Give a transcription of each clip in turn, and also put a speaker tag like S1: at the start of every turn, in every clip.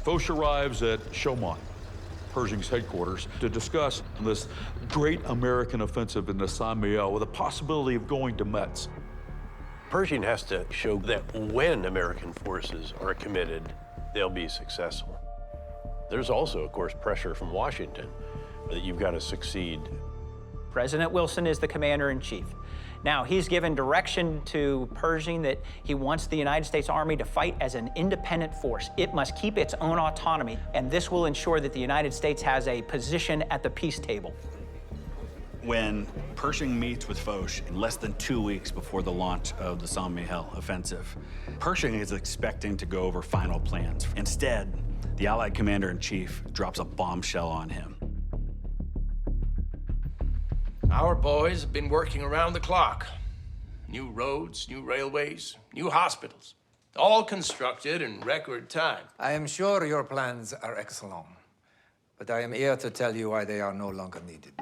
S1: Foch arrives at Chaumont, Pershing's headquarters, to discuss this great American offensive in the Saint-Mihiel with the possibility of going to Metz.
S2: Pershing has to show that when American forces are committed, they'll be successful. There's also, of course, pressure from Washington that you've got to succeed.
S3: President Wilson is the commander-in-chief. Now, he's given direction to Pershing that he wants the United States Army to fight as an independent force. It must keep its own autonomy, and this will ensure that the United States has a position at the peace table.
S4: When Pershing meets with Foch in less than 2 weeks before the launch of the Saint-Mihiel offensive, Pershing is expecting to go over final plans. Instead, the Allied commander-in-chief drops a bombshell on him.
S5: Our boys have been working around the clock. New roads, new railways, new hospitals, all constructed in record time.
S6: I am sure your plans are excellent, but I am here to tell you why they are no longer needed.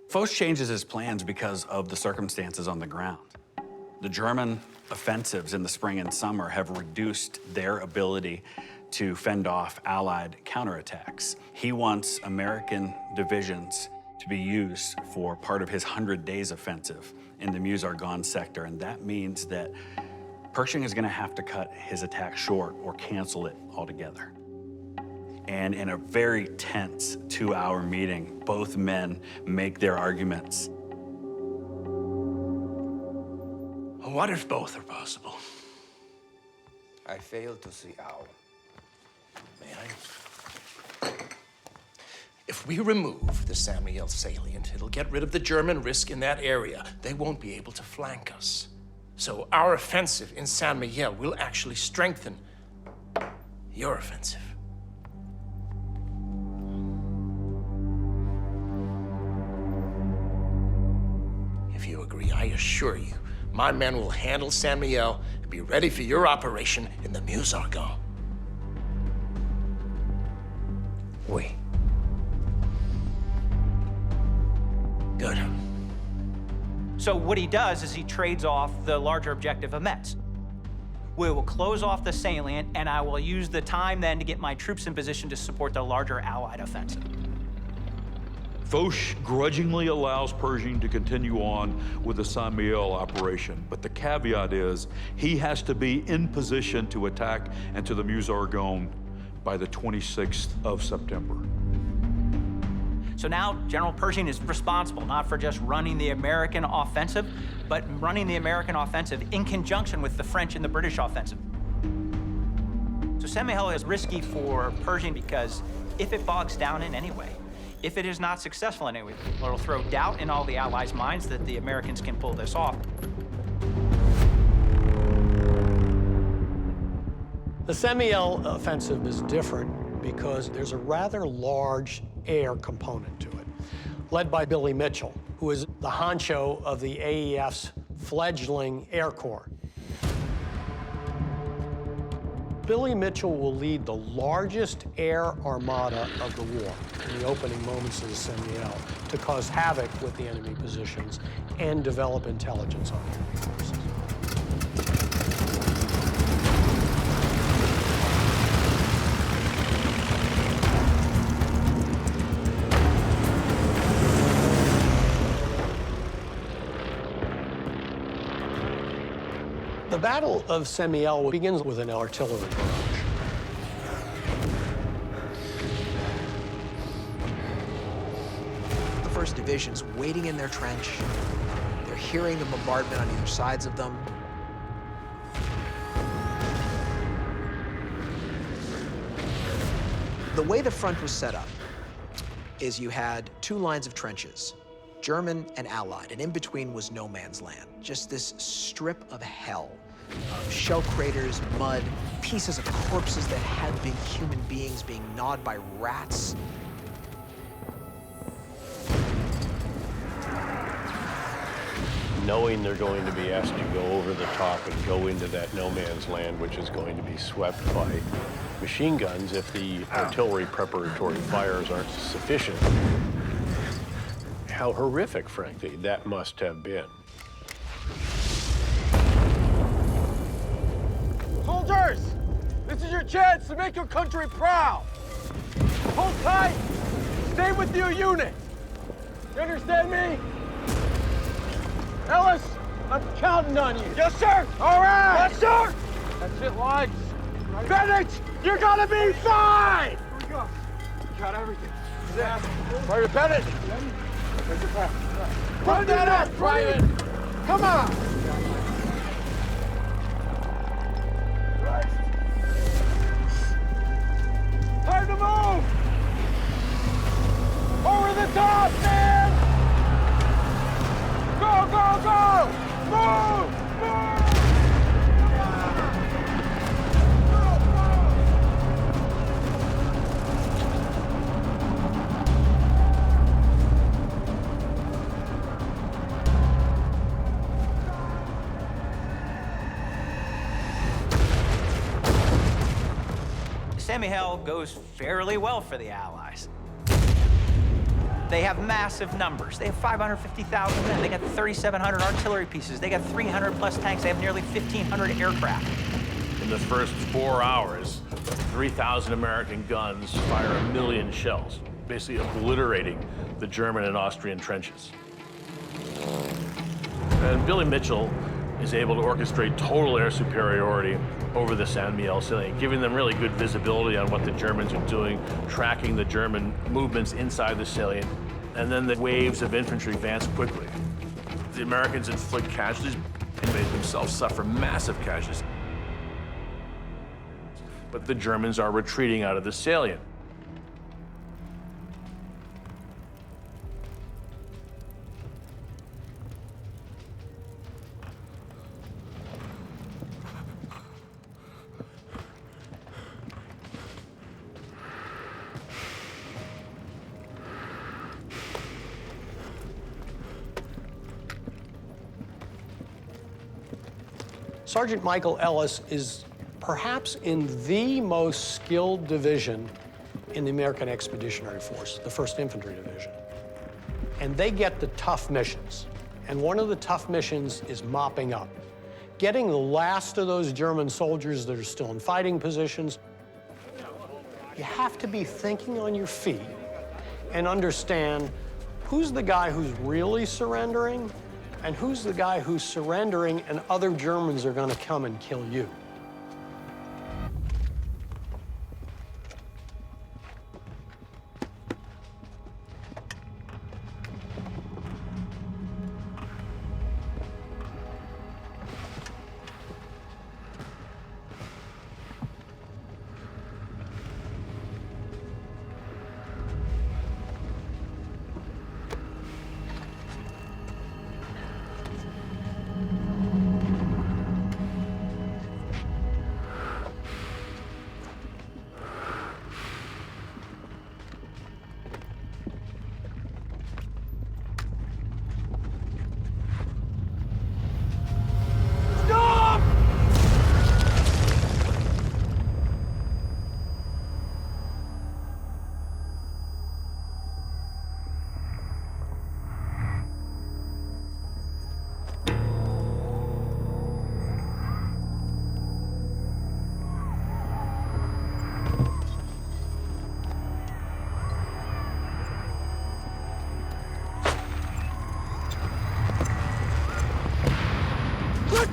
S4: Foch changes his plans because of the circumstances on the ground. The German offensives in the spring and summer have reduced their ability to fend off Allied counterattacks. He wants American divisions to be used for part of his 100 Days offensive in the Meuse-Argonne sector, and that means that Pershing is going to have to cut his attack short or cancel it altogether. And in a very tense 2-hour meeting, both men make their arguments.
S5: What if both are possible?
S6: I fail to see how.
S5: May I? If we remove the Saint-Mihiel salient, it'll get rid of the German risk in that area. They won't be able to flank us. So our offensive in Saint-Mihiel will actually strengthen your offensive. If you agree, I assure you, my men will handle Saint-Mihiel and be ready for your operation in the Meuse-Argonne. Oui. Good.
S3: So what he does is he trades off the larger objective of Metz. We will close off the salient, and I will use the time then to get my troops in position to support the larger Allied offensive.
S1: Foch grudgingly allows Pershing to continue on with the Saint-Mihiel operation, but the caveat is he has to be in position to attack into the Meuse-Argonne by the 26th of September.
S3: So now General Pershing is responsible not for just running the American offensive, but running the American offensive in conjunction with the French and the British offensive. So Saint-Mihiel is risky for Pershing because if it bogs down in any way, if it is not successful in any way, it'll throw doubt in all the Allies' minds that the Americans can pull this off.
S7: The Saint-Mihiel offensive is different because there's a rather large air component to it, led by Billy Mitchell, who is the honcho of the AEF's fledgling Air Corps. Billy Mitchell will lead the largest air armada of the war in the opening moments of the Saint-Mihiel to cause havoc with the enemy positions and develop intelligence on enemy forces. The Battle of Saint-Mihiel begins with an artillery barrage.
S8: The 1st Division's waiting in their trench. They're hearing the bombardment on either sides of them. The way the front was set up is you had 2 lines of trenches, German and Allied, and in between was no man's land. Just this strip of hell, of shell craters, mud, pieces of corpses that had been human beings being gnawed by rats.
S2: Knowing they're going to be asked to go over the top and go into that no man's land, which is going to be swept by machine guns if the artillery preparatory fires aren't sufficient. How horrific, frankly, that must have been.
S9: Soldiers, This is your chance to make your country proud. Hold tight. Stay with your unit. You understand me? Ellis, I'm counting on you. Yes, sir. All right. Yes, sir. That's it, lads. Bennett, you're gonna be fine. Here we go. Got everything. Yeah. Private Bennett. Put that up, Private. Come on. Right. Time to move. Over the top, man. Go, go, go. Move, move.
S3: Mihiel goes fairly well for the Allies. They have massive numbers. They have 550,000 men. They got 3,700 artillery pieces. They got 300 plus tanks. They have nearly 1,500 aircraft.
S2: In the first 4 hours, 3,000 American guns fire 1 million shells, basically obliterating the German and Austrian trenches. And Billy Mitchell is able to orchestrate total air superiority over the Saint Mihiel salient, giving them really good visibility on what the Germans are doing, tracking the German movements inside the salient, and then the waves of infantry advance quickly. The Americans inflict casualties and made themselves suffer massive casualties. But the Germans are retreating out of the salient.
S7: Sergeant Michael Ellis is perhaps in the most skilled division in the American Expeditionary Force, the 1st Infantry Division. And they get the tough missions. And one of the tough missions is mopping up. Getting the last of those German soldiers that are still in fighting positions. You have to be thinking on your feet and understand who's the guy who's really surrendering and who's the guy who's surrendering and other Germans are gonna come and kill you.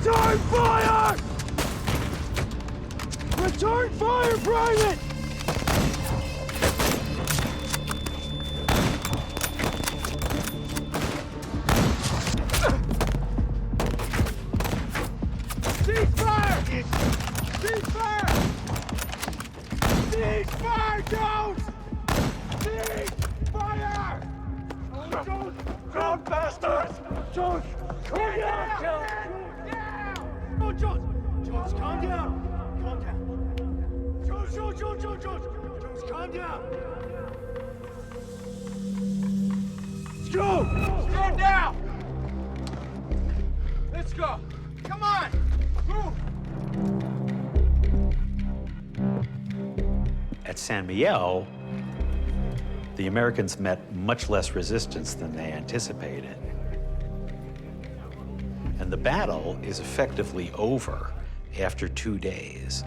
S9: Return fire! Return fire, Private! Cease fire! Cease fire! Cease fire, Jones! Cease fire! Jones! Ground bastards! Jones! Calm down, Jones! Oh, Jones! Jones, calm down! Calm down! Jones! Jones, calm down! Let's go! Stand down! Let's go! Come on! Move!
S10: At Saint Mihiel, the Americans met much less resistance than they anticipated. And the battle is effectively over after 2 days.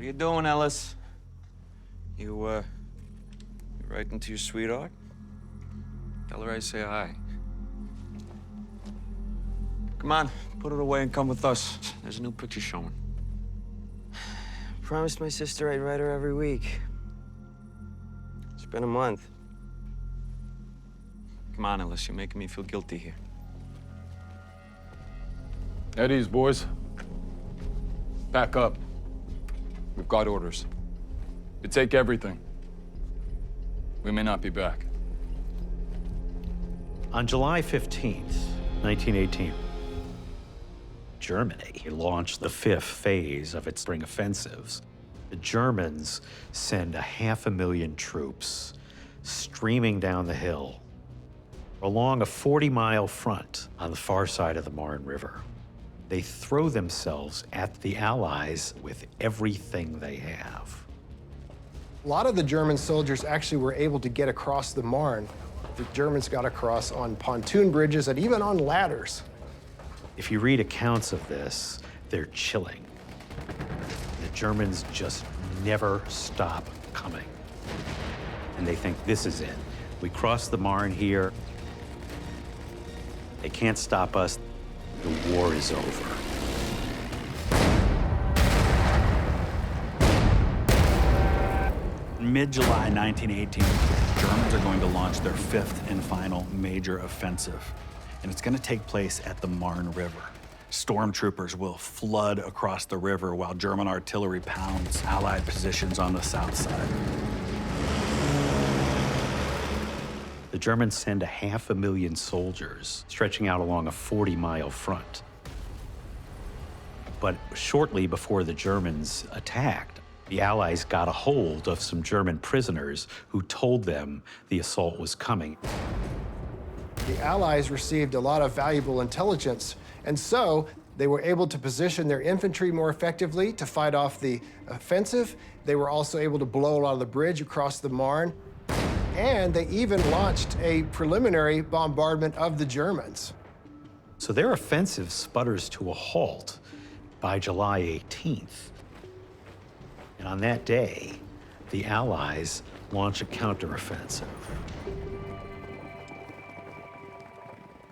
S11: What are you doing, Ellis? You writing to your sweetheart? Tell her I say hi. Come on, put it away and come with us. There's a new picture showing.
S12: Promised my sister I'd write her every week. It's been a month.
S11: Come on, Ellis, you're making me feel guilty here.
S9: At ease, boys. Pack up. We've got orders. You take everything. We may not be back.
S10: On July 15th, 1918, Germany launched the 5th phase of its spring offensives. The Germans send 500,000 troops streaming down the hill along a 40-mile front on the far side of the Marne River. They throw themselves at the Allies with everything they have.
S13: A lot of the German soldiers actually were able to get across the Marne. The Germans got across on pontoon bridges and even on ladders.
S10: If you read accounts of this, they're chilling. The Germans just never stop coming. And they think, this is it. We cross the Marne here. They can't stop us. The war is over.
S4: In mid-July 1918, the Germans are going to launch their 5th and final major offensive. And it's going to take place at the Marne River. Stormtroopers will flood across the river while German artillery pounds Allied positions on the south side.
S10: The Germans send 500,000 soldiers stretching out along a 40-mile front. But shortly before the Germans attacked, the Allies got a hold of some German prisoners who told them the assault was coming.
S13: The Allies received a lot of valuable intelligence, and so they were able to position their infantry more effectively to fight off the offensive. They were also able to blow a lot of the bridge across the Marne, and they even launched a preliminary bombardment of the Germans.
S10: So their offensive sputters to a halt by July 18th. And on that day, the Allies launch a counteroffensive.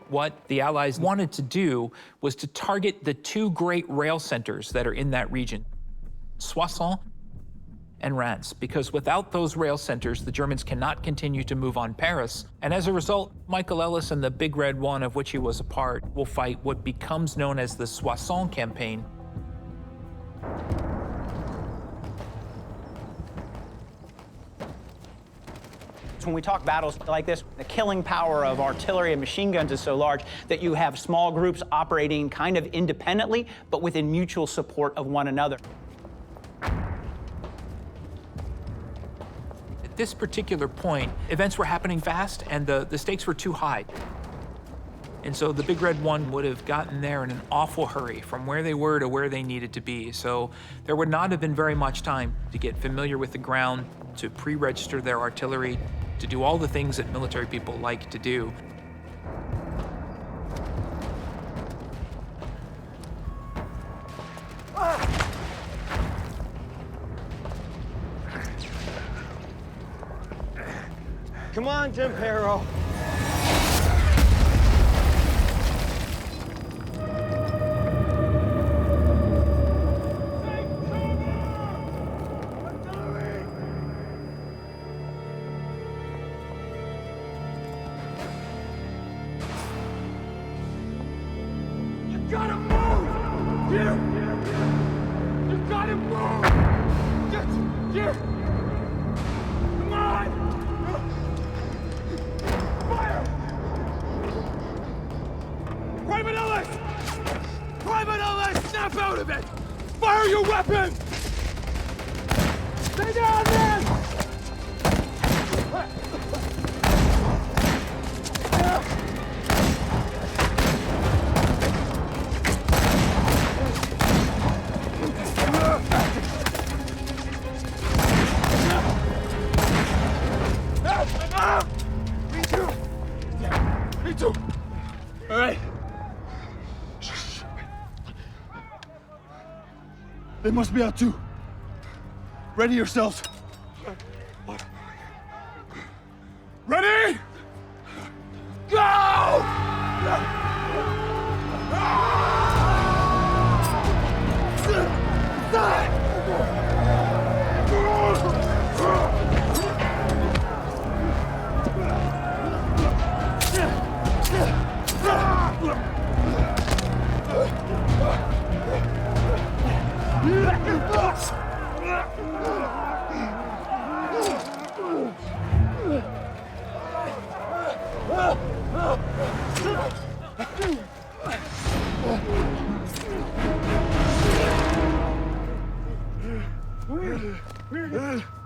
S14: What the Allies wanted to do was to target the two great rail centers that are in that region, Soissons and Reims, because without those rail centers, the Germans cannot continue to move on Paris. And as a result, Michael Ellis and the Big Red One, of which he was a part, will fight what becomes known as the Soissons campaign.
S3: When we talk battles like this, the killing power of artillery and machine guns is so large that you have small groups operating kind of independently, but within mutual support of one another.
S14: At this particular point, events were happening fast and the stakes were too high. And so the Big Red One would have gotten there in an awful hurry from where they were to where they needed to be. So there would not have been very much time to get familiar with the ground, to pre-register their artillery, to do all the things that military people like to do.
S12: Come on, Tempero.
S9: Gotta move! You gotta move! Here! Come on! Fire! Private Ellis! Private Ellis! Snap out of it! Fire your weapon! Stay down, man! Me too. All right. They must be out too. Ready yourselves. Ready? Go!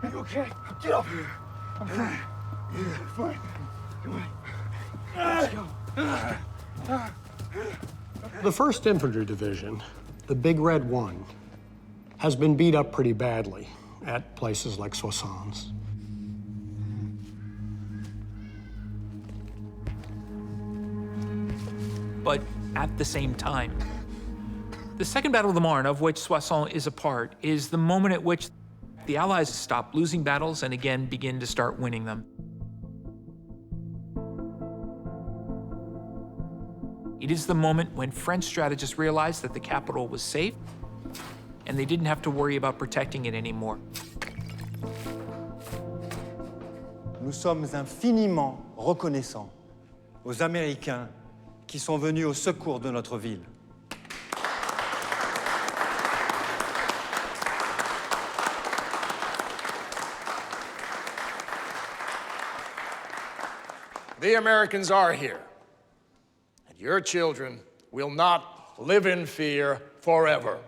S9: Are you okay? Get up. I'm fine. Fine. Come on. Let's go.
S7: The 1st Infantry Division, the Big Red One, has been beat up pretty badly at places like Soissons.
S14: But at the same time, the Second Battle of the Marne, of which Soissons is a part, is the moment at which the Allies stop losing battles and again begin to start winning them. It is the moment when French strategists realized that the capital was safe and they didn't have to worry about protecting it anymore.
S15: Nous sommes infiniment reconnaissants aux Américains qui sont venus au secours de notre ville.
S5: The Americans are here, and your children will not live in fear forever.